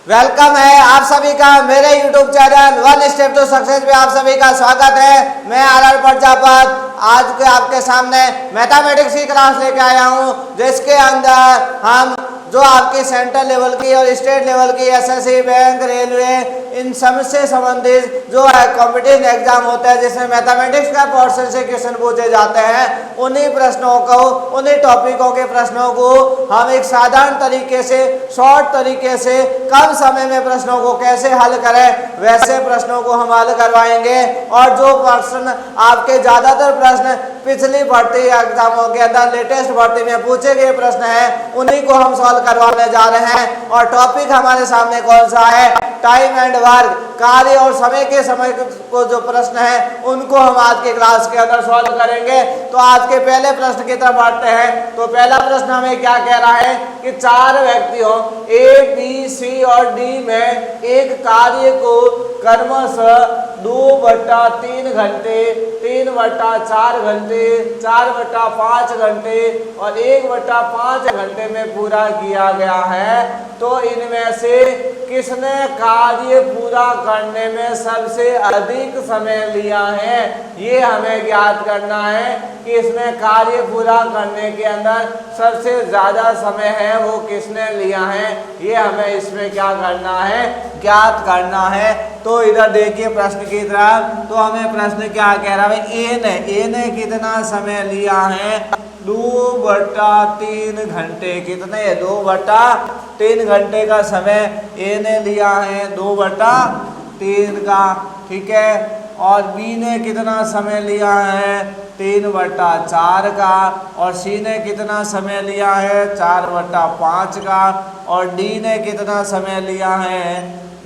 Welcome है आप सभी का मेरे YouTube channel one step to success में आप सभी का स्वागत है। मैं आर प्रजापत आज के आपके सामने मैथमेटिक्स की क्लास लेके आया हूँ, जिसके अंदर हम जो आपकी सेंट्रल लेवल की और स्टेट लेवल की एसएससी, बैंक, रेलवे, इन सब से संबंधित जो है कॉम्पिटिटिव एग्जाम होते हैं जिसमें मैथमेटिक्स का पोर्शन से क्वेश्चन पूछे जाते हैं, उन्हीं प्रश्नों को, उन्हीं टॉपिकों के प्रश्नों को हम एक साधारण तरीके से, शॉर्ट तरीके से, कम समय में प्रश्नों को कैसे हल करें वैसे प्रश्नों को हम हल करवाएंगे। और जो प्रश्न आपके ज़्यादातर प्रश्न पिछली भर्ती एग्जामों के अंदर लेटेस्ट भर्ती में पूछे गए प्रश्न हैं, उन्हीं को हम सॉल्व करवाने जा रहे हैं। और टॉपिक हमारे सामने कौन सा है? टाइम एंड वर्क, कार्य और समय के समय को जो प्रश्न है उनको हम आज के क्लास के अंदर सॉल्व करेंगे। तो आज के पहले प्रश्न की तरफ बढ़ते हैं। तो पहला प्रश्न हमें क्या कह रहा है कि चार व्यक्तियों ए, बी, सी और डी में एक कार्य को क्रमशः 2/3 घंटे, 3/4 घंटे, 4/5 घंटे और 1/5 घंटे में पूरा किया गया है। तो इनमें से किसने कार्य पूरा करने में सबसे अधिक समय लिया है, ये हमें ज्ञात करना है कि इसने कार्य पूरा करने के अंदर सबसे ज़्यादा समय है वो किसने लिया है, ये हमें इसमें क्या करना है, ज्ञात करना है। तो इधर देखिए प्रश्न की तरफ, तो हमें प्रश्न क्या कह रहा है? ए ने कितना समय लिया है? 2/3 घंटे। कितने? 2/3 घंटे का समय ए ने लिया है, 2/3 का, ठीक है। और बी ने कितना समय लिया है? 3/4 का। और सी ने कितना समय लिया है? 4/5 का। और डी ने कितना समय लिया है?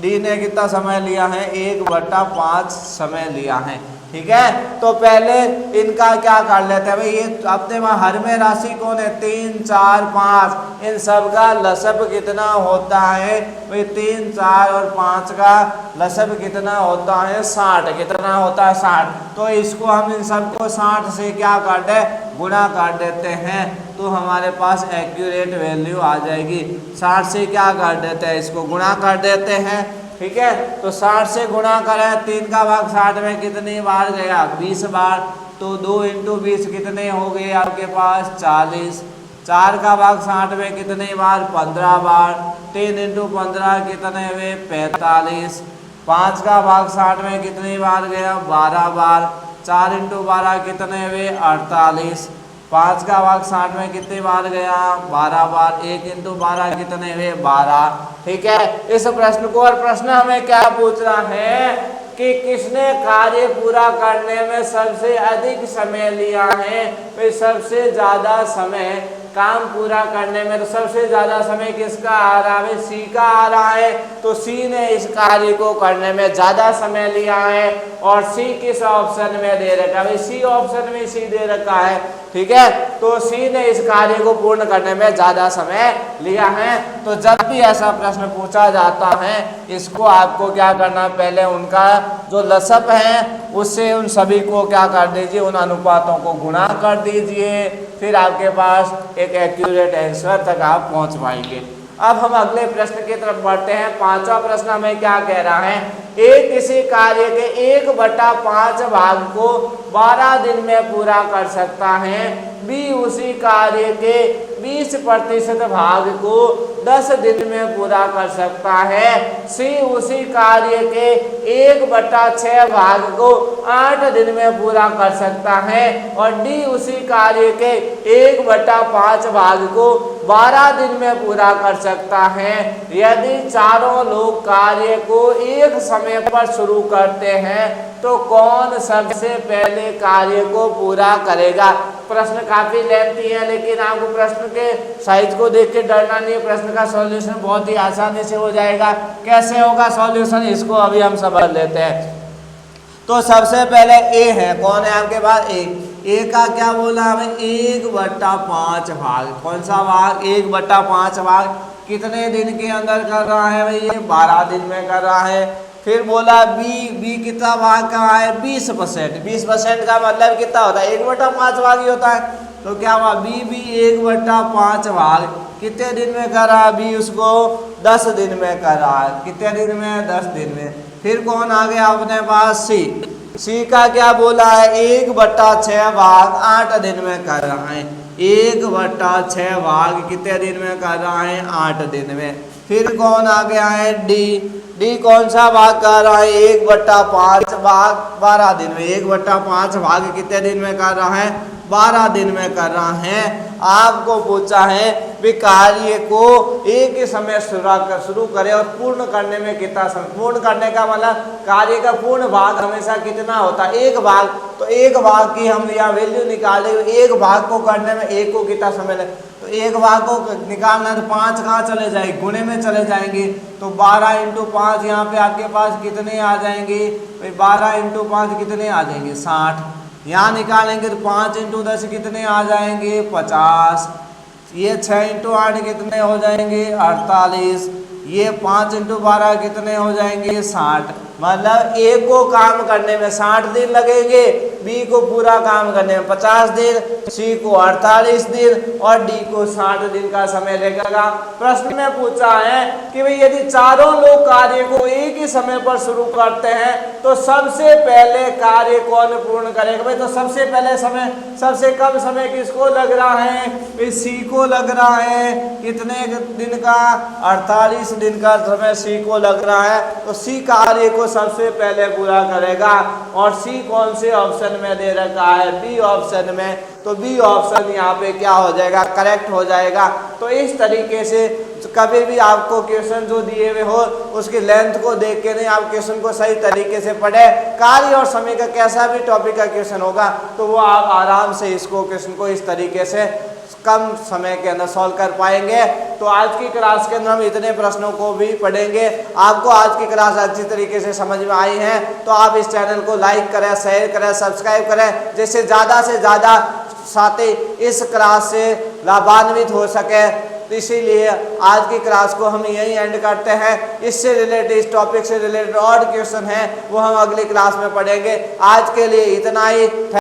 डी ने कितना समय लिया है? 1/5 समय लिया है, ठीक है। तो पहले इनका क्या कर लेते हैं भाई, ये अपने वहाँ हर में राशि कौन है? 3, 4, 5, इन सब का लसब कितना होता है भाई? 3, 4 और 5 का लसब कितना होता है? 60। कितना होता है? 60। तो इसको हम इन सबको 60 से क्या कर दे? गुणा कर देते हैं, तो हमारे पास एक्यूरेट वैल्यू आ जाएगी। 60 से क्या कर देते हैं? इसको गुणा कर देते हैं, ठीक है। तो 60 से गुणा करें, 3 का भाग 60 में कितनी बार गया? 20 बार। तो 2 × 20 कितने हो गए आपके पास? 40। 4 का भाग 60 में कितनी बार? 15 बार। 3 × 15 कितने हुए? 45। 5 का भाग 60 में कितनी बार गया? 12 बार। 4 × 12 कितने हुए? 48। 5 का भाग 60 में कितनी बार गया? 12 बार। 1 × 12 कितने हुए? 12, ठीक है। इस प्रश्न को, और प्रश्न हमें क्या पूछना है कि किसने कार्य पूरा करने में सबसे अधिक समय लिया है? तो सबसे ज़्यादा समय काम पूरा करने में, तो सबसे ज़्यादा समय किसका आ रहा है? सी का आ रहा है। तो सी ने इस कार्य को करने में ज़्यादा समय लिया है। और सी किस ऑप्शन में दे रखा है? सी ऑप्शन में सी दे रखा है, ठीक है। तो सी ने इस कार्य को पूर्ण करने में ज़्यादा समय लिया है। तो जब भी ऐसा प्रश्न पूछा जाता है, इसको आपको क्या करना, पहले उनका जो लसब है उससे उन सभी को क्या कर दीजिए, उन अनुपातों को गुणा कर दीजिए, फिर आपके पास एक एक्यूरेट आंसर तक आप पहुंच पाएंगे। अब हम अगले प्रश्न की तरफ बढ़ते हैं। पांचवा प्रश्न हमें क्या कह रहा है? ए किसी कार्य के 1/5 भाग को 12 दिन में पूरा कर सकता है। बी उसी कार्य के 20% भाग को 10 दिन में पूरा कर सकता है। सी उसी कार्य के 1/6 भाग को 8 दिन में पूरा कर सकता है। और डी उसी कार्य के 1/5 भाग को 12 दिन में पूरा कर सकता है। यदि चारों लोग कार्य को एक समय पर शुरू करते हैं तो कौन सबसे पहले कार्य को पूरा करेगा? प्रश्न काफी लेंथी है, लेकिन आपको प्रश्न के साइज को देख के डरना नहीं है। प्रश्न का सॉल्यूशन बहुत ही आसानी से हो जाएगा। कैसे होगा सॉल्यूशन, इसको अभी हम समझ लेते हैं। तो सबसे पहले ए है, कौन है आपके पास? ए का क्या बोला हमें? 1/5 भाग। कौन सा भाग? 1/5 भाग। कितने दिन के अंदर कर रहा है भाई? ये 12 दिन में कर रहा है। फिर बोला बी कितना भाग का है 20%। 20% का मतलब कितना होता है 1/5 भाग ही होता है। तो क्या हुआ बी 1/5 भाग कितने दिन में कर रहा है बी उसको 10 दिन में कर रहा है। कितने दिन में 10 दिन में। फिर कौन आ गया अपने पास सी का क्या बोला है 1/6 भाग 8 दिन में कर रहा है। 1/6 भाग कितने दिन में कर रहा है 8 दिन में। फिर कौन आ गया है डी कौन सा भाग कर रहा है 1/5 भाग 12 दिन में। 1/5 भाग कितने दिन में कर रहा है 12 दिन में कर रहा है। आपको पूछा है भी कार्य को एक ही समय शुरू करें और पूर्ण करने में कितना समय। पूर्ण करने का मतलब कार्य का पूर्ण भाग हमेशा कितना होता है 1 भाग। तो 1 भाग की हम यहाँ वैल्यू निकाले 1 भाग को करने में 1 को कितना समय लगे। तो 1 भाग को निकालना तो 5 कहाँ चले जाएंगे गुणे में चले जाएंगे। तो 12 × 5 यहाँ पे आपके पास कितने आ जाएंगे 12 × 5 कितने आ जाएंगे 60। यहाँ निकालेंगे तो 5 × 10 कितने आ जाएंगे 50। ये 6 × 8 कितने हो जाएंगे 48। ये 5 × 12 कितने हो जाएंगे 60। मतलब ए को काम करने में 60 दिन लगेंगे, बी को पूरा काम करने में 50 दिन, सी को 48 दिन और डी को 60 दिन का समय लगेगा। प्रश्न में पूछा है कि भाई यदि चारों लोग कार्य को एक ही समय पर शुरू करते हैं तो सबसे पहले कार्य कौन पूर्ण करेगा। भाई तो सबसे पहले समय सबसे कम समय किसको लग रहा है सी को लग रहा है। कितने दिन का 48 दिन का समय सी को लग रहा है। तो सी कार्य को सबसे पहले पूरा करेगा। और सी कौन से ऑप्शन में दे रखा है बी ऑप्शन में। तो बी ऑप्शन यहाँ पे क्या हो जाएगा करेक्ट हो जाएगा। तो इस तरीके से कभी भी आपको क्वेश्चन जो दिए हुए हो उसकी लेंथ को देख के नहीं आप क्वेश्चन को सही तरीके से पढ़े। कार्य और समय का कैसा भी टॉपिक का क्वेश्चन होगा तो वो आप आराम से इसको क्वेश्चन को इस तरीके से कम समय के अंदर सॉल्व कर पाएंगे। तो आज की क्लास के अंदर हम इतने प्रश्नों को भी पढ़ेंगे। आपको आज की क्लास अच्छी तरीके से समझ में आई है तो आप इस चैनल को लाइक करें, शेयर करें, सब्सक्राइब करें, जिससे ज़्यादा से ज़्यादा साथी इस क्लास से लाभान्वित हो सके। तो इसीलिए आज की क्लास को हम यही एंड करते हैं। इससे रिलेटेड इस टॉपिक से रिलेटेड और क्वेश्चन हैं वो हम अगली क्लास में पढ़ेंगे। आज के लिए इतना ही।